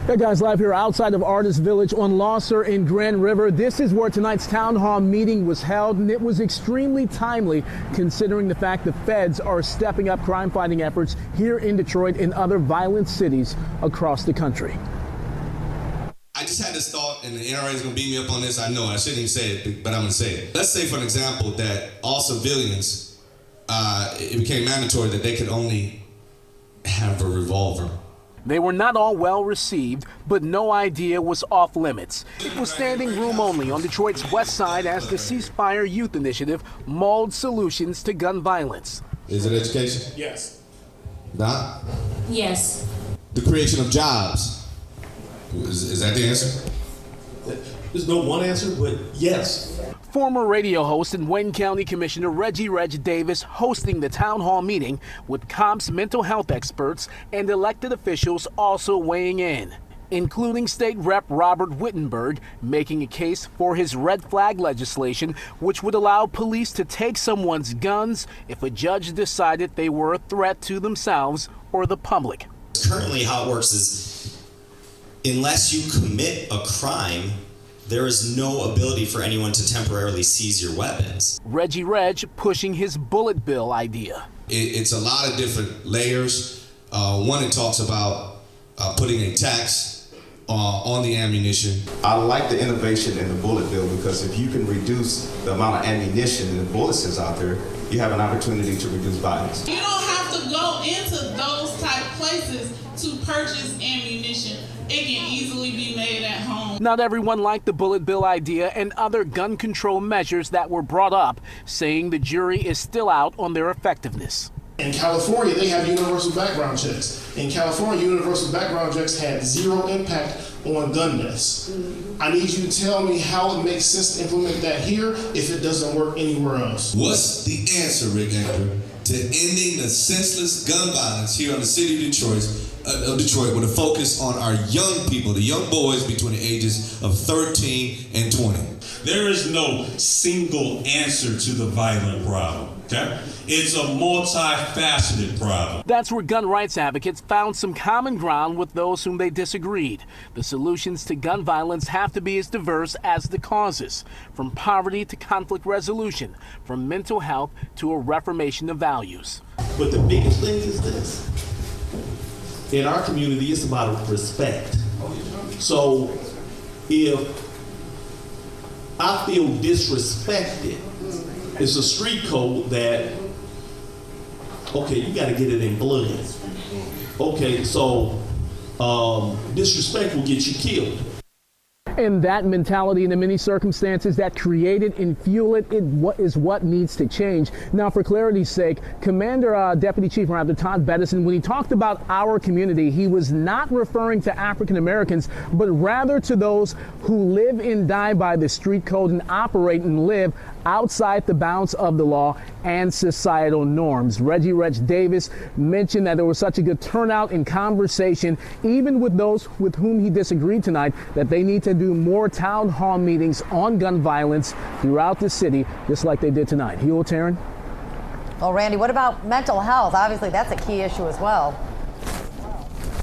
Hey guys, live here outside of Artist Village on Losser in Grand River. This is where tonight's town hall meeting was held, and it was extremely timely considering the fact the feds are stepping up crime fighting efforts here in Detroit and other violent cities across the country. I just had this thought, and the NRA is going to beat me up on this. I know I shouldn't even say it, but I'm going to say it. Let's say, for an example, that all civilians, it became mandatory that they could only have a revolver. They were not all well received, but no idea was off limits. It was standing room only on Detroit's west side as the CeaseFire youth initiative mulled solutions to gun violence. Is it education? Yes. Not? Yes. The creation of jobs. Is that the answer? There's no one answer, but yes. Former radio host and Wayne County Commissioner Reggie Davis hosting the town hall meeting with cops, mental health experts, and elected officials also weighing in, including State Rep Robert Wittenberg making a case for his red flag legislation, which would allow police to take someone's guns if a judge decided they were a threat to themselves or the public. Currently, how it works is unless you commit a crime, there is no ability for anyone to temporarily seize your weapons. Reggie pushing his bullet bill idea. It's a lot of different layers. One, it talks about putting a tax on the ammunition. I like the innovation in the bullet bill because if you can reduce the amount of ammunition and the bullets that's out there, you have an opportunity to reduce violence. You don't have to go into those type places to purchase ammunition. It can easily be made at home. Not everyone liked the bullet bill idea and other gun control measures that were brought up, saying the jury is still out on their effectiveness. In California, they have universal background checks. In California, universal background checks had zero impact on gun deaths. I need you to tell me how it makes sense to implement that here if it doesn't work anywhere else. What's the answer, Rick Anchor, to ending the senseless gun violence here in the city of Detroit with a focus on our young people, the young boys between the ages of 13 and 20? There is no single answer to the violent problem, okay? It's a multifaceted problem. That's where gun rights advocates found some common ground with those whom they disagreed. The solutions to gun violence have to be as diverse as the causes, from poverty to conflict resolution, from mental health to a reformation of values. But the biggest thing is this. In our community, it's about respect. So if I feel disrespected, it's a street code that, okay, you got to get it in blood. Okay, so disrespect will get you killed. And that mentality in the many circumstances that create it and fuel it, is what needs to change. Now, for clarity's sake, Deputy Chief Todd Bettison, when he talked about our community, he was not referring to African Americans, but rather to those who live and die by the street code and operate and live outside the bounds of the law and societal norms. Reggie Davis mentioned that there was such a good turnout in conversation, even with those with whom he disagreed tonight, that they need to do more town hall meetings on gun violence throughout the city, just like they did tonight. Hugh Taryn? Well, Randy, what about mental health? Obviously, that's a key issue as well.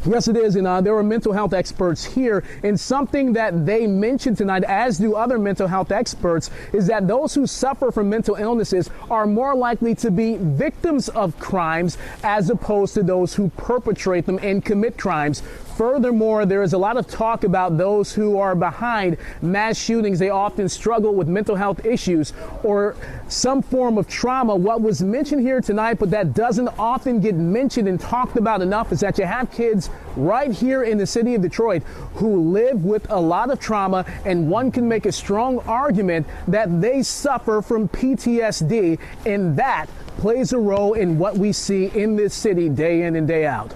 Yes, it is, and there were mental health experts here, and something that they mentioned tonight, as do other mental health experts, is that those who suffer from mental illnesses are more likely to be victims of crimes as opposed to those who perpetrate them and commit crimes. Furthermore, there is a lot of talk about those who are behind mass shootings. They often struggle with mental health issues or some form of trauma. What was mentioned here tonight, but that doesn't often get mentioned and talked about enough, is that you have kids right here in the city of Detroit who live with a lot of trauma, and one can make a strong argument that they suffer from PTSD, and that plays a role in what we see in this city day in and day out.